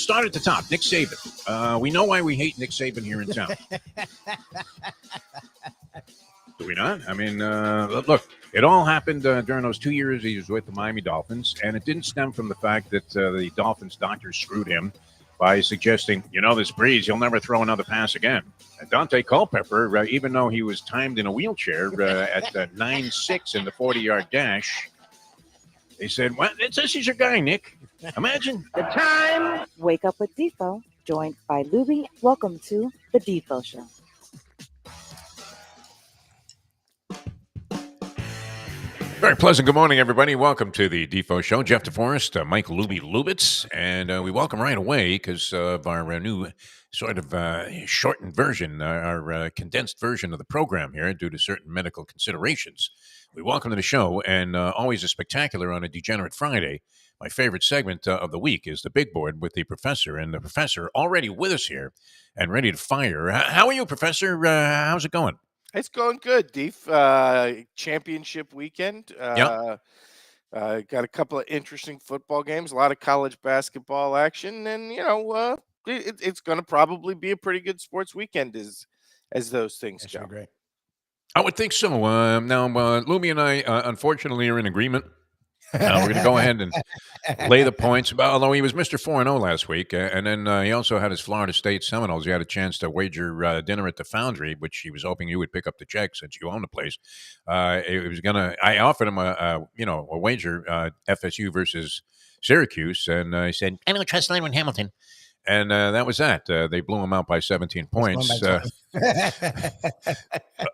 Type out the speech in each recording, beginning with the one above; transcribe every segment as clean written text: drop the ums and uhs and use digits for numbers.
start at the top. Nick Saban. We know why we hate Nick Saban here in town. Do we not? I mean, look, it all happened during those 2 years he was with the Miami Dolphins, and it didn't stem from the fact that the Dolphins doctors screwed him by suggesting, this Breeze, he'll never throw another pass again. And Dante Culpepper, even though he was timed in a wheelchair at 9.6 in the 40-yard dash, they said, well, this is your guy, Nick. Imagine. The time. Wake up with Defo, joined by Lubie. Welcome to the Defo Show. Very pleasant good morning, everybody. Welcome to the Defo Show. Jeff DeForest, Mike Lubie Lubitz, and we welcome right away because of our new sort of shortened version, our condensed version of the program here due to certain medical considerations. We welcome to the show, and always a spectacular on a Degenerate Friday. My favorite segment of the week is the Big Board with the professor, and the professor already with us here and ready to fire. How are you, Professor? How's it going? It's going good, Deef. Championship weekend. Yep. Got a couple of interesting football games, a lot of college basketball action, and it's going to probably be a pretty good sports weekend as those things go. Great. I would think so. Now, Lumi and I, unfortunately, are in agreement. We're going to go ahead and lay the points. Although he was Mr. 4-0 last week, and then he also had his Florida State Seminoles. He had a chance to wager dinner at the Foundry, which he was hoping you would pick up the check since you own the place. I offered him a wager, FSU versus Syracuse, and he said, "I don't trust Lyman Hamilton." And that was that. They blew him out by 17 points.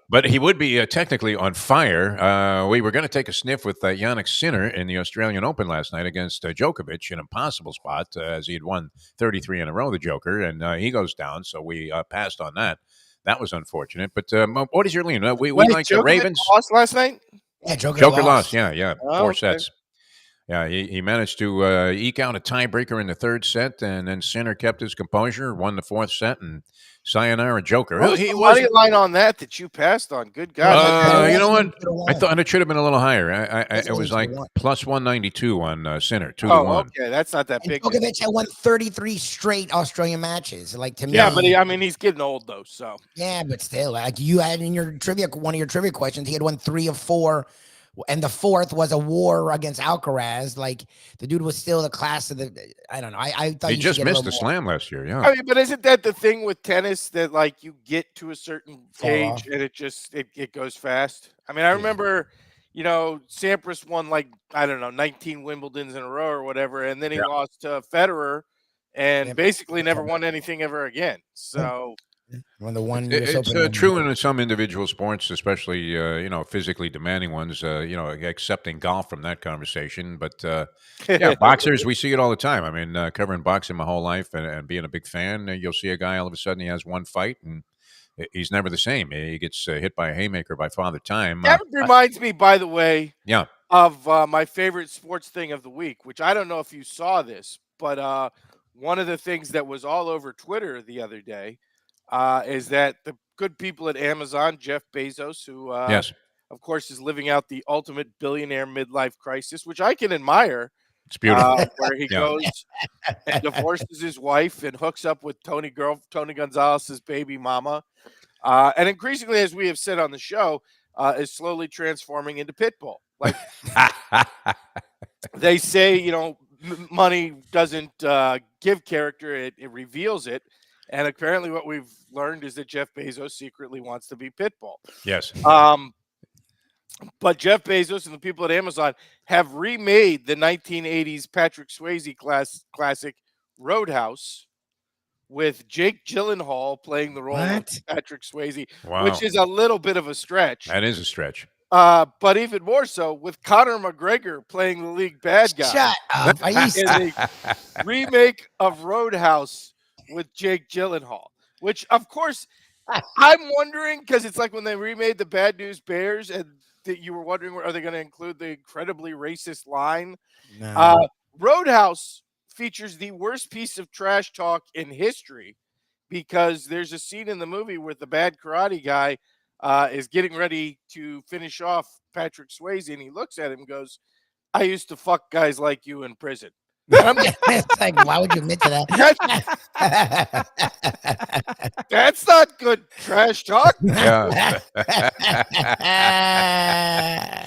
But he would be technically on fire. We were going to take a sniff with Yannick Sinner in the Australian Open last night against Djokovic, an impossible spot, as he had won 33 in a row, the Joker, and he goes down, so we passed on that. That was unfortunate. But what is your lean? We like the Ravens. Lost last night? Yeah, Joker lost. Yeah. Oh, 4 okay. sets. Yeah, he managed to eke out a tiebreaker in the third set, and then Sinner kept his composure, won the fourth set, and sayonara Joker. What was the money line on that you passed on? Good God. You know what? I thought it should have been a little higher. It was like plus 192 on Sinner, 2-1. Okay, that's not that big. Djokovic had won 33 straight Australian matches. Like to me, Yeah, but he's getting old though. So yeah, but still, like you had in your trivia, one of your trivia questions, he had won 3 of 4. And the fourth was a war against Alcaraz. Like the dude was still the class of the. I don't know. I thought he just missed the slam last year. Yeah. I mean, but isn't that the thing with tennis that like you get to a certain age and it goes fast? I mean, I remember, Sampras won 19 Wimbledons in a row or whatever, and then he lost to Federer, and basically never won anything ever again. So. It's true in some individual sports, especially physically demanding ones. Accepting golf from that conversation, but boxers, we see it all the time. I mean, covering boxing my whole life and being a big fan, you'll see a guy all of a sudden he has one fight and he's never the same. He gets hit by a haymaker by Father Time. That reminds me, by the way, yeah, of my favorite sports thing of the week, which I don't know if you saw this, but one of the things that was all over Twitter the other day. Is that the good people at Amazon, Jeff Bezos, who, of course, is living out the ultimate billionaire midlife crisis, which I can admire. It's beautiful. Where he goes and divorces his wife and hooks up with Tony Gonzalez's baby mama. And increasingly, as we have said on the show, is slowly transforming into Pitbull. Like they say, money doesn't give character, it reveals it. And apparently what we've learned is that Jeff Bezos secretly wants to be Pitbull. Yes. But Jeff Bezos and the people at Amazon have remade the 1980s Patrick Swayze classic Roadhouse with Jake Gyllenhaal playing the role of Patrick Swayze, which is a little bit of a stretch. That is a stretch. But even more so with Conor McGregor playing the league bad guy. Shut up. In a remake of Roadhouse with Jake Gyllenhaal, which of course I'm wondering, because it's like when they remade the Bad News Bears and you were wondering, are they going to include the incredibly racist line? No. Roadhouse features the worst piece of trash talk in history, because there's a scene in the movie where the bad karate guy is getting ready to finish off Patrick Swayze, and he looks at him and goes, "I used to fuck guys like you in prison." It's like, why would you admit to that? That's not good trash talk. Yeah.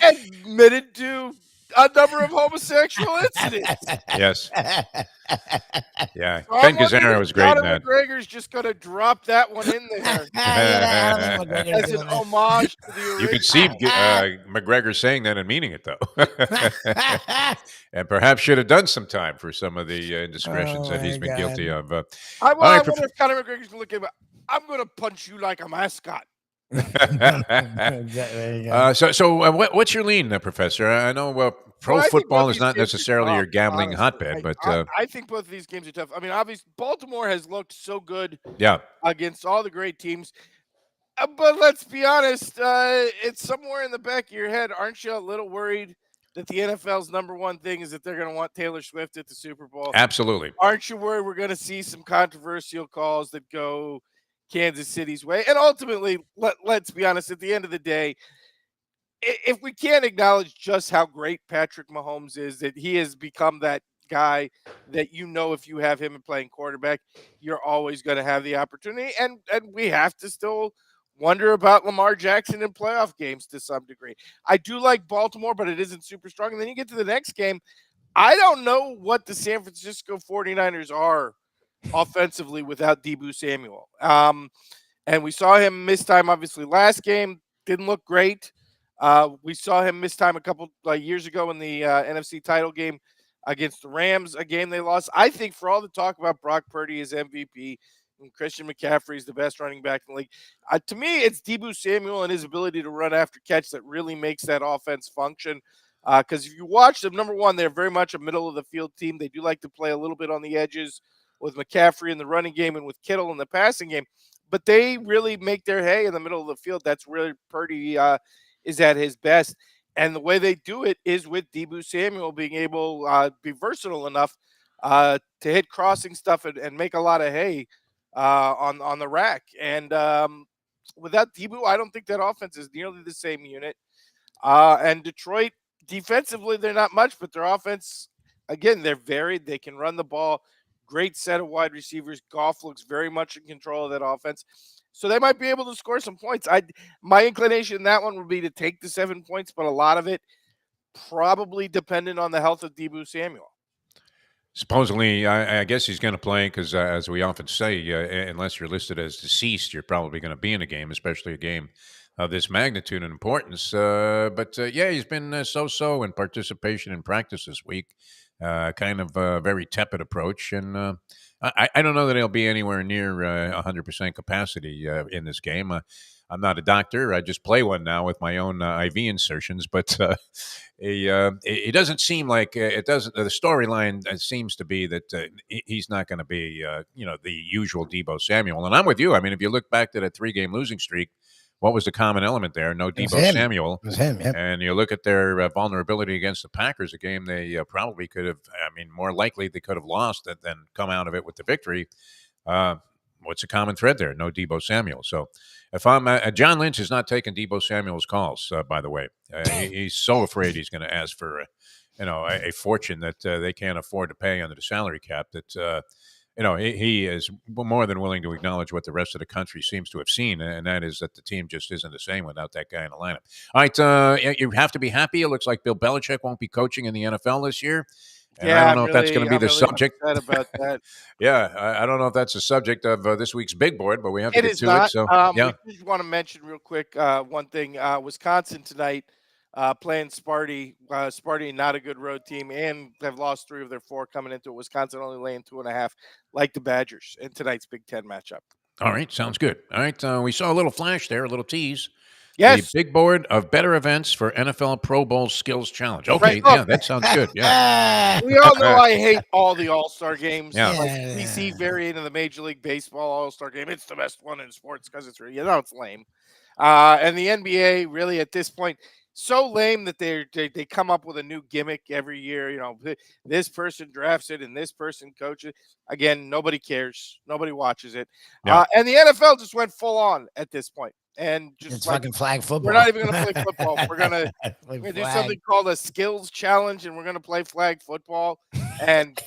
Admitted to a number of homosexual incidents. Yes. Yeah. So Ben I'm wondering Gazzara if was great in Conor that. McGregor's just going to drop that one in there I don't think McGregor's as an doing that. homage to the You could see original. McGregor saying that and meaning it, though. And perhaps should have done some time for some of the indiscretions Oh, that he's my been guilty God. of. I all right, wonder if Conor McGregor's going to look at him. I'm going to punch you like a mascot. What's your lean, Professor? I know pro Well, I think both football is these not games are necessarily your tough, gambling honestly. hotbed, but I think both of these games are tough. I mean, obviously, Baltimore has looked so good yeah, against all the great teams. But let's be honest, it's somewhere in the back of your head. Aren't you a little worried that the NFL's number one thing is that they're going to want Taylor Swift at the Super Bowl? absolutely. Aren't you worried we're going to see some controversial calls that go Kansas City's way? And ultimately, let's be honest, at the end of the day, if we can't acknowledge just how great Patrick Mahomes is, that he has become that guy that if you have him playing quarterback, you're always going to have the opportunity. And we have to still wonder about Lamar Jackson in playoff games to some degree. I do like Baltimore, but it isn't super strong. And then you get to the next game. I don't know what the San Francisco 49ers are offensively without Deebo Samuel. And we saw him miss time, obviously, last game. Didn't look great. We saw him miss time a couple years ago in the NFC title game against the Rams, a game they lost. I think for all the talk about Brock Purdy as MVP and Christian McCaffrey is the best running back in the league, to me, it's Deebo Samuel and his ability to run after catch that really makes that offense function. Because if you watch them, number one, they're very much a middle of the field team. They do like to play a little bit on the edges with McCaffrey in the running game and with Kittle in the passing game. But they really make their hay in the middle of the field. That's where Purdy is at his best. And the way they do it is with Deebo Samuel being able to be versatile enough to hit crossing stuff and make a lot of hay on the rack. And without Deebo, I don't think that offense is nearly the same unit. And Detroit, defensively, they're not much, but their offense, again, they're varied. They can run the ball. Great set of wide receivers. Goff looks very much in control of that offense. So they might be able to score some points. My inclination in that one would be to take the 7 points, but a lot of it probably dependent on the health of Deebo Samuel. Supposedly, I guess he's going to play because, as we often say, unless you're listed as deceased, you're probably going to be in a game, especially a game of this magnitude and importance. But he's been so-so in participation in practice this week. Kind of a very tepid approach. And I don't know that he'll be anywhere near 100% capacity in this game. I'm not a doctor. I just play one now with my own IV insertions. But it doesn't seem like it doesn't. The storyline seems to be that he's not going to be, the usual Deebo Samuel. And I'm with you. I mean, if you look back to that 3-game losing streak, what was the common element there? No Deebo Samuel. It was him, yep. And you look at their vulnerability against the Packers, a game they probably could have, more likely they could have lost than come out of it with the victory. What's the common thread there? No Deebo Samuel. So if I'm John Lynch is not taking Deebo Samuel's calls, by the way. He's so afraid he's going to ask for, a fortune that they can't afford to pay under the salary cap that, he is more than willing to acknowledge what the rest of the country seems to have seen, and that is that the team just isn't the same without that guy in the lineup. All right, you have to be happy. It looks like Bill Belichick won't be coaching in the NFL this year. And I don't know if that's going to be the subject. About that. Yeah, I don't know if that's the subject of this week's big board, but we have to get to not. it. So, We just want to mention real quick one thing. Wisconsin tonight playing Sparty. Sparty, not a good road team, and have lost 3 of their 4 coming into it. Wisconsin only laying 2.5, like the Badgers in tonight's Big Ten matchup. All right, sounds good. All right, we saw a little flash there, a little tease. Yes. The big board of better events for NFL Pro Bowl Skills Challenge. Okay, that sounds good. Yeah. We all know I hate all the All-Star games. Yeah. Like DC variant of the Major League Baseball All-Star game. It's the best one in sports because it's it's lame. And the NBA really at this point so lame that they come up with a new gimmick every year. This person drafts it and this person coaches. Again, nobody cares. Nobody watches it. Yeah. And the NFL just went full on at this point. And It's fucking flag football. We're not even going to play football. We're going to do something called a skills challenge, and we're going to play flag football. And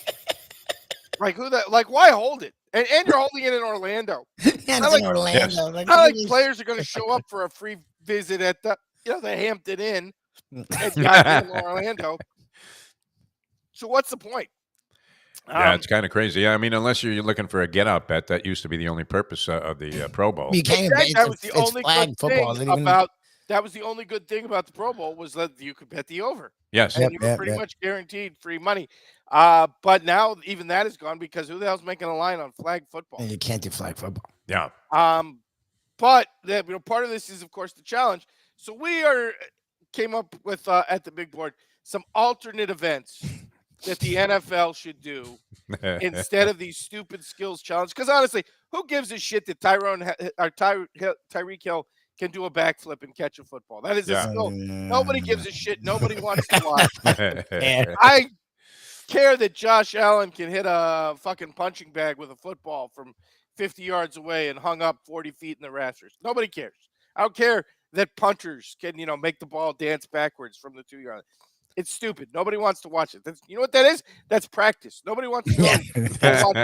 like why hold it? And you're holding it in Orlando. Yeah, it's Not in like- Orlando. Like, Not like niggas- players are going to show up for a free visit at the Hampton Inn at goddamn Orlando. So what's the point? Yeah, it's kind of crazy. Yeah, I mean, unless you're looking for a get-out bet, that used to be the only purpose of the Pro Bowl. You can't. Exactly. That was the It's only flag good football. thing They didn't even- about that was the only good thing about the Pro Bowl was that you could bet the over. Yes. And you were pretty much guaranteed free money. But now even that is gone because who the hell's making a line on flag football? You can't do flag football. Yeah. But part of this is of course the challenge. So we came up with at the big board some alternate events that the NFL should do instead of these stupid skills challenge. Because honestly, who gives a shit that Tyreek Hill can do a backflip and catch a football? That is a skill. Nobody gives a shit. Nobody wants to watch. I care that Josh Allen can hit a fucking punching bag with a football from 50 yards away and hung up 40 feet in the rafters. Nobody cares. I don't care that punters can, make the ball dance backwards from the 2-yard line. It's stupid. Nobody wants to watch it. You know what that is? That's practice. Nobody wants to watch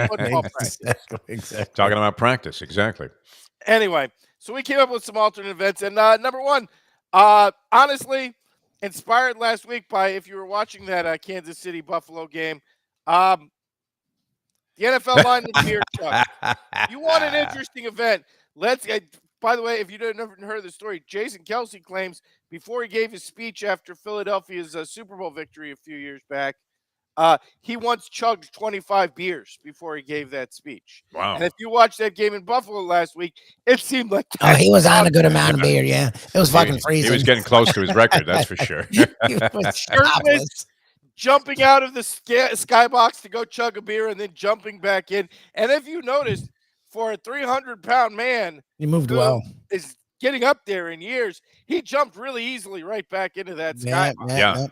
football practice. Exactly. Talking about practice, exactly. Anyway, so we came up with some alternate events. And number one, honestly, inspired last week by, if you were watching that Kansas City Buffalo game, the NFL line with beer truck. You want an interesting event? By the way, if you never heard the story, Jason Kelsey claims before he gave his speech after Philadelphia's Super Bowl victory a few years back, he once chugged 25 beers before he gave that speech. Wow. And if you watched that game in Buffalo last week, it seemed like he was on a good amount of beer. Yeah, it was fucking freezing. He was getting close to his record, that's for sure. He was shirtless, jumping out of the skybox to go chug a beer and then jumping back in. And if you noticed, for a 300-pound man, he moved well. Is getting up there in years. He jumped really easily right back into that skybox. Yeah.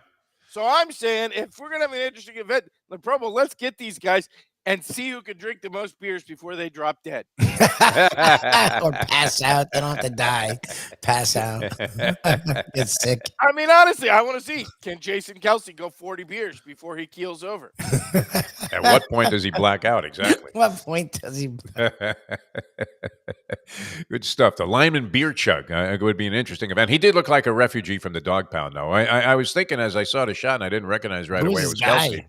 So I'm saying, if we're gonna have an interesting event, the Pro Bowl, let's get these guys and see who can drink the most beers before they drop dead. Or pass out. They don't have to die. Pass out. Get sick. I mean, honestly, I want to see, can Jason Kelsey go 40 beers before he keels over? At what point does he black out? Exactly. What point does he? Good stuff. The lineman beer chug would be an interesting event. He did look like a refugee from the dog pound, though. I was thinking as I saw the shot, and I didn't recognize right away it was Kelsey.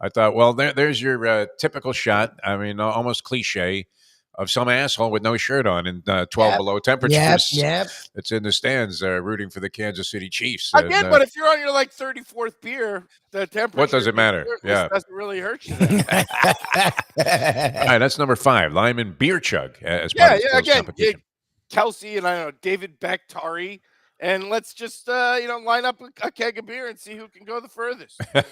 I thought, well, there's your typical shot. I mean, almost cliche of some asshole with no shirt on in 12 below temperatures. Yep. It's in the stands rooting for the Kansas City Chiefs. Again, but if you're on your 34th beer, the temperature. What does it matter? Yeah, doesn't really hurt you. All right, that's number 5. Lineman beer chug as part of the again, competition. Kelsey and I don't know David Bakhtari. And let's just, line up a keg of beer and see who can go the furthest. All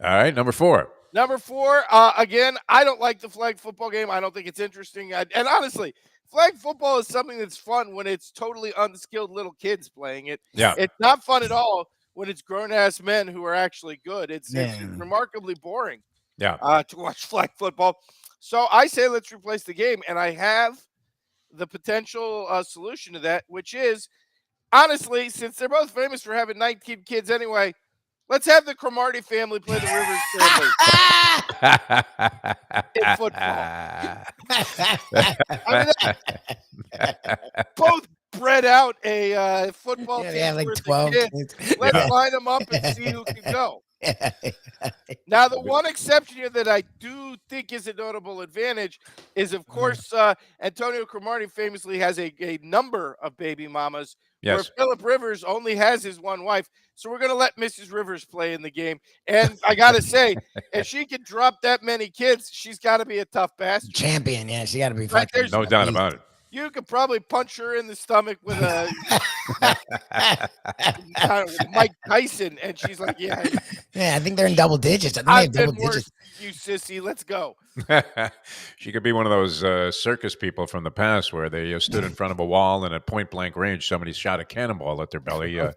right, number 4. Number 4, again, I don't like the flag football game. I don't think it's interesting. And honestly, flag football is something that's fun when it's totally unskilled little kids playing it. Yeah. It's not fun at all when it's grown-ass men who are actually good. It's remarkably boring to watch flag football. So I say let's replace the game. And I have the potential solution to that, which is, honestly, since they're both famous for having 19 kids anyway, let's have the Cromartie family play the Rivers family in football. Both bred out a football team. Yeah, like 12 kids. Let's line them up and see who can go. Now, the one exception here that I do think is a notable advantage is, of course, Antonio Cromartie famously has a number of baby mamas, where Philip Rivers only has his one wife. So we're going to let Mrs. Rivers play in the game. And I got to say, if she can drop that many kids, she's got to be a tough bastard. Champion, yeah, she got to be fucking. No doubt about it. You could probably punch her in the stomach with a Mike Tyson, and she's like, "Yeah, I think they're in double digits. I think I've they have been double worse, digits. you sissy. Let's go." She could be one of those circus people from the past where they stood in front of a wall and at point blank range somebody shot a cannonball at their belly. I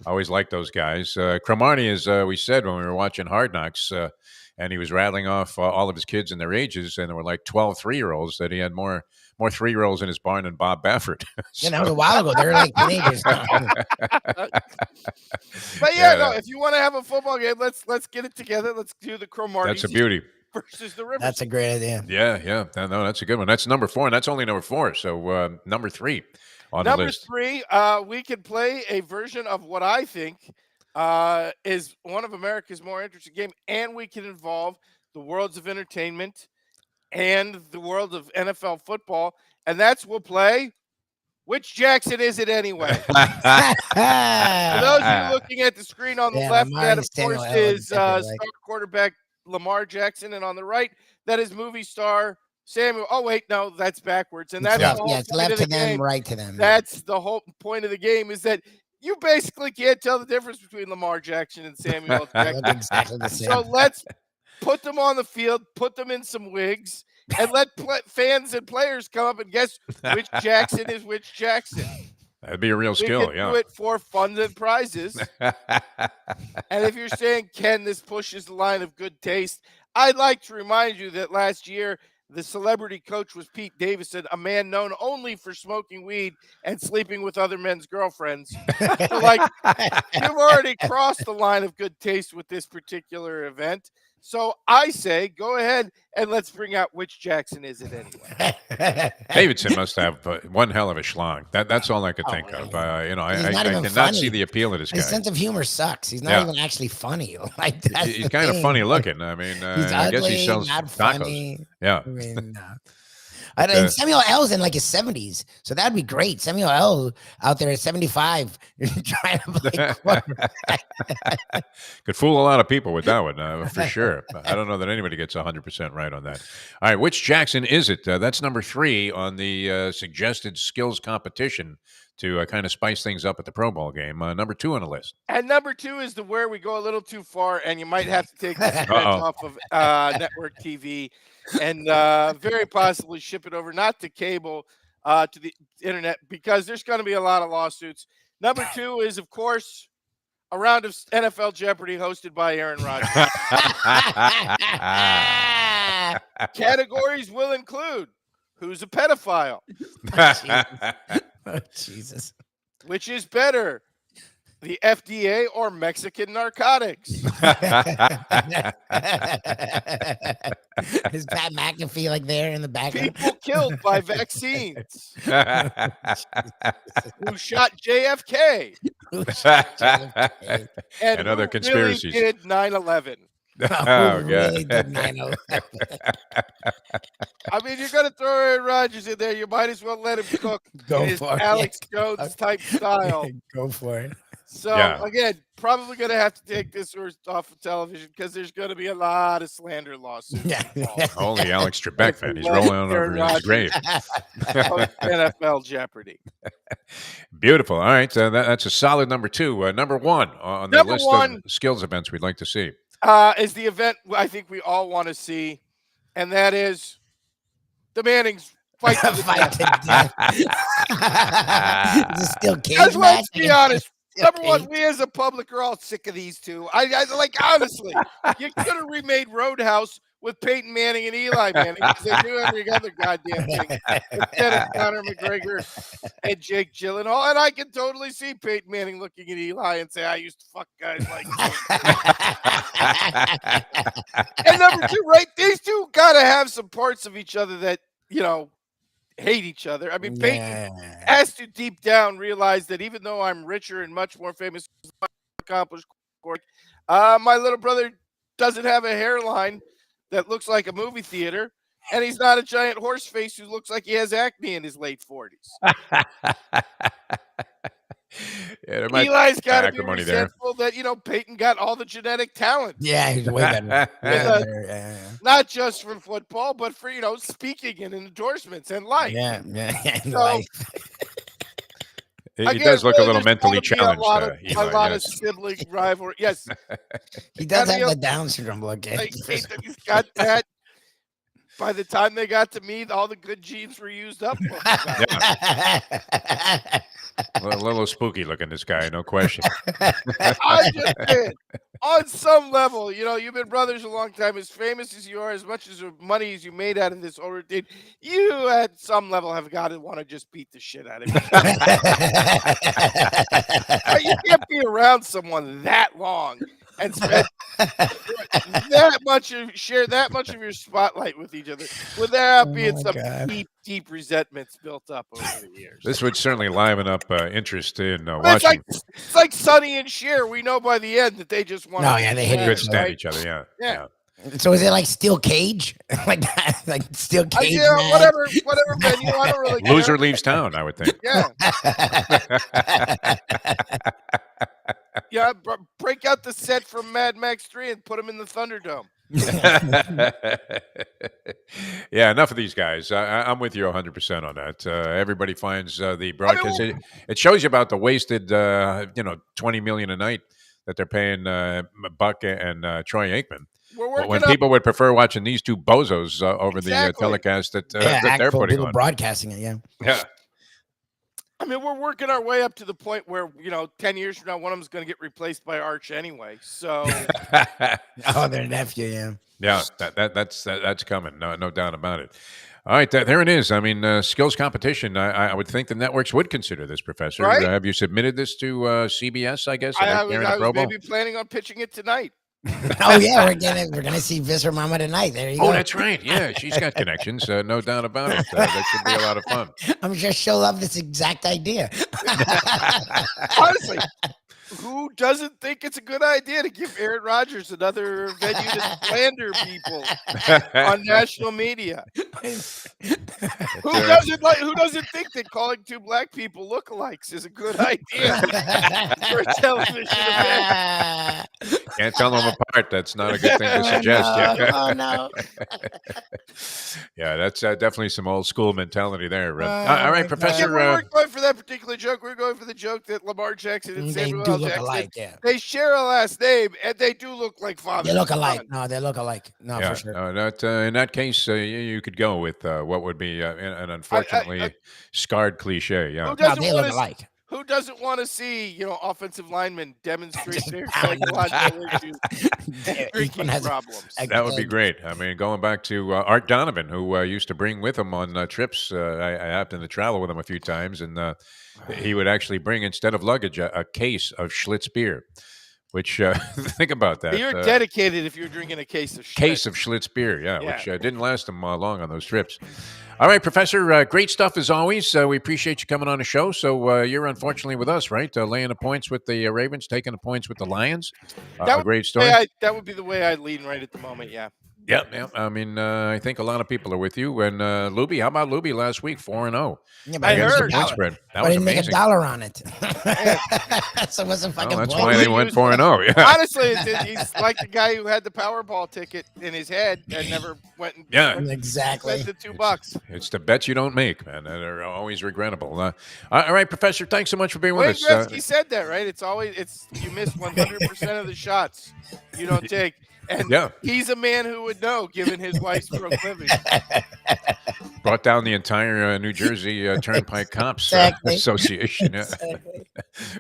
always liked those guys. Cromartie, as we said when we were watching Hard Knocks, and he was rattling off all of his kids and their ages, and there were like 12 3-year-olds that he had more 3-year-olds in his barn than Bob Baffert. Yeah, that was a while ago. They were like teenagers. But no, if you want to have a football game, let's get it together. Let's do the Cromartie. That's a beauty. Versus the Rivers. That's a great idea. Yeah. No, that's a good one. That's number 4, and that's only number 4. So number 3 on the list. Number 3, we can play a version of what I think is one of America's more interesting game, and we can involve the worlds of entertainment and the world of NFL football, and we'll play Which Jackson Is It Anyway? For those of you looking at the screen on the left, that of course is star quarterback Lamar Jackson, and on the right, that is movie star Samuel. Oh wait, no, that's backwards, and that's it's left to them, right to them. That's the whole point of the game, is that you basically can't tell the difference between Lamar Jackson and Samuel Jackson. Exactly the same. So let's put them on the field, put them in some wigs, and let fans and players come up and guess which Jackson is which Jackson. That'd be a real skill, do it for fun and prizes. And if you're saying, Ken, this pushes the line of good taste, I'd like to remind you that last year the celebrity coach was Pete Davidson, a man known only for smoking weed and sleeping with other men's girlfriends. So, you've already crossed the line of good taste with this particular event. So I say, go ahead and let's bring out Which Jackson Is It Anyway? Davidson must have one hell of a schlong. That's all I could think of. I cannot funny. see the appeal of this guy. His sense of humor sucks. He's not even actually funny. He's kind of funny looking. I mean, he's I ugly, guess he sells not tacos. funny. Yeah. I mean, and Samuel L's in like his 70s, so that'd be great. Samuel L out there at 75 trying to play quarterback. Could fool a lot of people with that one, for sure. I don't know that anybody gets 100% right on that. All right, which Jackson is it? That's number 3 on the suggested skills competition to kind of spice things up at the Pro Bowl game. Number 2 on the list. And number 2 is where we go a little too far, and you might have to take the stretch off of network TV and very possibly ship it over, not to cable, to the internet, because there's going to be a lot of lawsuits. Number 2 is, of course, a round of NFL Jeopardy hosted by Aaron Rodgers. Categories will include who's a pedophile? Oh, Jesus. Which is better, the FDA or Mexican narcotics? Is Pat McAfee like there in the background? People killed by vaccines. Who shot JFK? And other conspiracies. Really did 9/11? Oh, God. Really did 9/11? I mean, you're going to throw Aaron Rodgers in there. You might as well let him cook in his Alex Jones type style. Go for it. So, again, probably going to have to take this off of television because there's going to be a lot of slander lawsuits. Holy Alex Trebek fan. He's rolling over his grave. NFL Jeopardy. Beautiful. All right. That's a solid number 2. Number 1 on the list of skills events we'd like to see. Is the event I think we all want to see, and that is the Mannings fight to the death. Is it still cage match? Let's be honest. Number 1, we as a public are all sick of these two. I honestly, you could have remade Roadhouse with Peyton Manning and Eli Manning, because they do every other goddamn thing instead of Conor McGregor and Jake Gyllenhaal. And I can totally see Peyton Manning looking at Eli and say, I used to fuck guys like you. And number 2, right? These two got to have some parts of each other that, hate each other. I mean, Peyton has to deep down realize that even though I'm richer and much more famous, accomplished, my little brother doesn't have a hairline that looks like a movie theater, and he's not a giant horse face who looks like he has acne in his late 40s. Eli's got to be resentful that, Peyton got all the genetic talent. Yeah, he's way better. Not just for football, but for, speaking and endorsements and life. Yeah. So, he does look a little mentally challenged. A lot of sibling rivalry. Yes. He does have the Down syndrome look. He's got that. By the time they got to me, all the good genes were used up. A little spooky looking, this guy, no question. I just did. on some level, you've been brothers a long time. As famous as you are, as much as money as you made out of this whole routine, you at some level have got to want to just beat the shit out of each other. You can't be around someone that long and spend share that much of your spotlight with each other without being some deep resentments built up over the years. This would certainly liven up interest in It's watching. like Sonny and Cher. We know by the end that they just want to they hit Good stand each other. Yeah. So is it like steel cage? like that? Like steel cage? Yeah, whatever venue. I don't really care. Loser leaves town, I would think. Yeah. Yeah, break out the set from Mad Max 3 and put them in the Thunderdome. Yeah, enough of these guys. I'm with you 100% on that. Everybody finds the broadcast. It shows you about the wasted, $20 million a night that they're paying Buck and Troy Aikman. When people would prefer watching these two bozos over the telecast that they're putting on. Broadcasting it, Yeah. I mean, we're working our way up to the point where, 10 years from now, one of them's going to get replaced by Arch anyway. So, their nephew, yeah, that's coming. No doubt about it. All right, there it is. I mean, skills competition. I would think the networks would consider this, Professor. Right? Have you submitted this to CBS? I guess I was maybe planning on pitching it tonight. Oh yeah, we're gonna see Visser Mama tonight. There you go. Oh, that's right. Yeah, she's got connections. No doubt about it. That should be a lot of fun. I'm sure she'll love this exact idea. Honestly, who doesn't think it's a good idea to give Aaron Rodgers another venue to slander people on national media? Who doesn't think that calling two black people lookalikes is a good idea for a television event? Can't tell them apart. That's not a good thing to suggest. Oh no. Yeah, that's definitely some old school mentality there. All right, Professor. We weren't going for that particular joke. We were going for the joke that Lamar Jackson and Samuel L. Jackson, alike, yeah. They share a last name, and they do look like father. They look alike. No, they look alike. No, yeah, for sure. In that case, you could go with what would be an unfortunately scarred cliche. Yeah, they look alike. Who doesn't want to see, offensive linemen demonstrate their psychological issues and drinking problems? That would be great. I mean, going back to Art Donovan, who used to bring with him on trips. I happened to travel with him a few times, and he would actually bring, instead of luggage, a case of Schlitz beer. Which think about that. You're dedicated if you're drinking a case of Schlitz. Case of Schlitz beer, yeah. Which didn't last him long on those trips. All right, Professor, great stuff as always. We appreciate you coming on the show. So you're unfortunately with us, right? Laying the points with the Ravens, taking the points with the Lions. A great story. That would be the way I'd lean right at the moment, yeah. Yeah. I mean, I think a lot of people are with you. And Lubie, how about Lubie last week, 4-0? Yeah, I heard. Spread. That was amazing. Make $1 on it. So it wasn't fucking. That's why they went 4-0. Yeah. Honestly, he's like the guy who had the Powerball ticket in his head and never went and exactly spent the $2. It's the bets you don't make, man. They're always regrettable. All right, Professor, thanks so much for being with us. Gretzky said that, right? You miss 100% of the shots you don't take. And he's a man who would know, given his wife's proclivity. Brought down the entire New Jersey Turnpike Cops Association.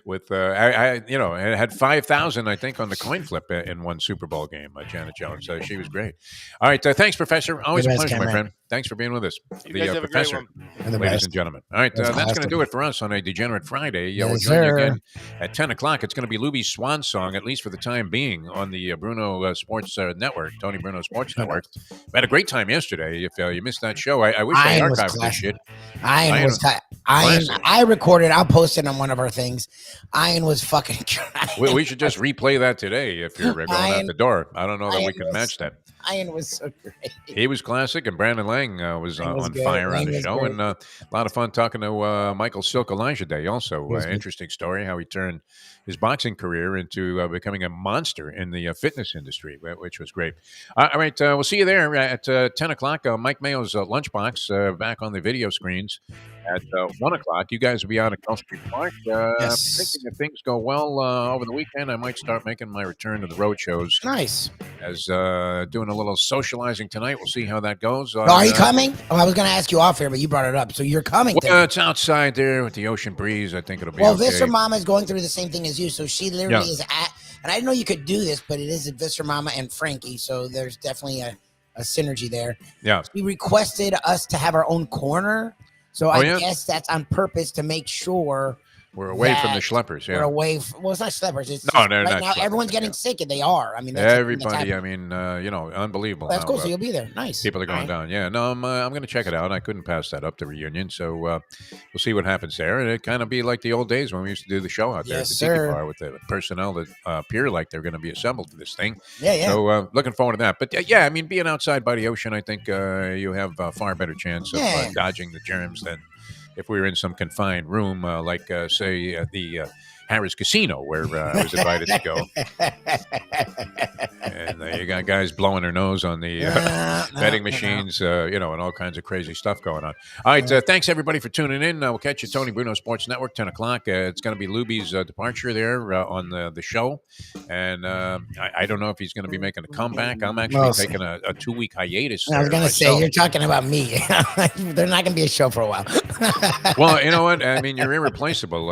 With I had 5,000, I think, on the coin flip in one Super Bowl game. Janet Jones, she was great. All right, thanks, Professor. Always a pleasure, my friend. Thanks for being with us, the Professor, ladies and gentlemen. All right, that's going to do it for us on a Degenerate Friday. We'll join you again at 10 o'clock. It's going to be Lubie's swan song, at least for the time being, on the Bruno Sports Network, Tony Bruno Sports Network. We had a great time yesterday. If you missed that show, I wish they archived this shit. I recorded. I'll post it on one of our things. Ian was fucking crying. We should just replay that today if you're going out the door. I don't know that we can match that. Ian was so great. He was classic, and Brandon Lang was on fire on the show. And a lot of fun talking to Michael Silk Elijah Day also. Interesting story, how he turned his boxing career into becoming a monster in the fitness industry, which was great. All right, we'll see you there at 10 o'clock. Mike Mayo's Lunchbox back on the video screens at 1 o'clock. You guys will be out at Gulf Street Park. I'm thinking if things go well over the weekend, I might start making my return to the road shows. Nice. As doing a little socializing tonight. We'll see how that goes. Are you coming? Oh, I was going to ask you off here, but you brought it up. So you're coming. Well, it's outside there with the ocean breeze. I think it'll be okay. Visser Mama is going through the same thing as you. So she literally is and I didn't know you could do this, but it is Visser Mama and Frankie, so there's definitely a synergy there. Yeah. She requested us to have our own corner, so I yeah? guess that's on purpose to make sure We're away from the that schleppers. we're Yeah. away. Well, it's not schleppers. It's No, just they're right not now schleppers, everyone's getting yeah. sick, and they are. I mean, that's the thing that's Everybody. I happening. mean, unbelievable. That's how, cool. So you'll be there. Nice. people are going All right. down. Yeah, no, I'm going to check it out. I couldn't pass that up, the reunion. So we'll see what happens there. And it kind of be like the old days when we used to do the show out there Yes, at the Tiki sir. Bar with the personnel that appear like they're going to be assembled for this thing. Yeah, yeah. So looking forward to that. But yeah, I mean, being outside by the ocean, I think you have a far better chance of Yeah. dodging the germs than if we were in some confined room, like, say, the Harris Casino, where I was invited to go. And you got guys blowing their nose on the betting machines, and all kinds of crazy stuff going on. All right, thanks everybody for tuning in. We'll catch you Tony Bruno Sports Network, 10 o'clock. It's going to be Lubie's departure there on the show. And I don't know if he's going to be making a comeback. I'm actually taking a 2-week hiatus. I was there going to say, myself. you're talking about me. They're not going to be a show for a while. Well, you know what? I mean, you're irreplaceable.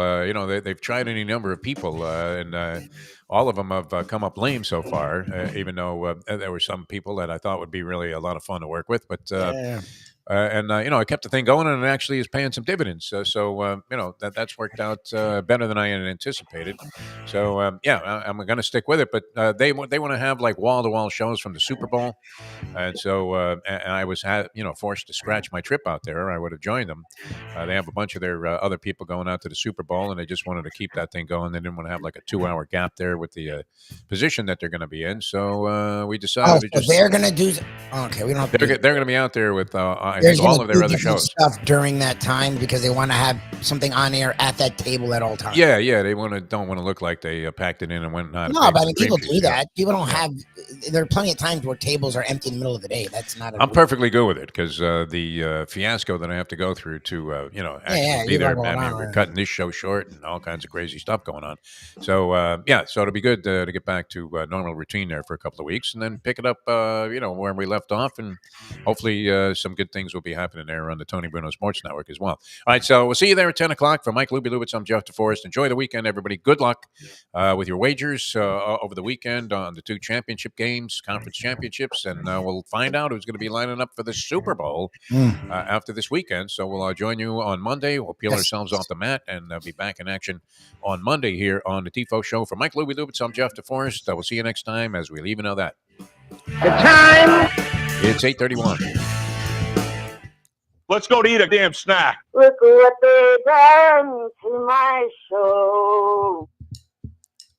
They've tried any number of people, and all of them have come up lame so far, even though there were some people that I thought would be really a lot of fun to work with. But I kept the thing going, and it actually is paying some dividends. That's worked out better than I had anticipated. So I'm going to stick with it. But they want to have like wall-to-wall shows from the Super Bowl, and so and I was forced to scratch my trip out there. I would have joined them. They have a bunch of their other people going out to the Super Bowl, and they just wanted to keep that thing going. They didn't want to have like a 2-hour gap there with the position that they're going to be in. So we decided to just. They're going to do. Okay, we don't. Have they're going to be out there with. I There's think all of their other shows stuff during that time because they want to have something on air at that table at all times. Yeah, they don't want to look like they packed it in and went not. No, but I mean, people do that. People don't have. There are plenty of times where tables are empty in the middle of the day. That's not. I'm perfectly good with it because the fiasco that I have to go through to actually be there. I mean, we're cutting this show short and all kinds of crazy stuff going on. So so it'll be good to get back to normal routine there for a couple of weeks and then pick it up, where we left off, and hopefully some good things will be happening there on the Tony Bruno Sports Network as well. All right, so we'll see you there at 10 o'clock. For Mike Lubie Lubitz, I'm Jeff DeForest. Enjoy the weekend, everybody. Good luck with your wagers over the weekend on the 2 championship games, conference championships, and we'll find out who's going to be lining up for the Super Bowl after this weekend. So we'll join you on Monday. We'll peel ourselves off the mat and be back in action on Monday here on the Defo Show. For Mike Lubie Lubitz, I'm Jeff DeForest. We'll see you next time as we leave you know that. The time. It's 8:31. Let's go to eat a damn snack. Look what they done to my soul.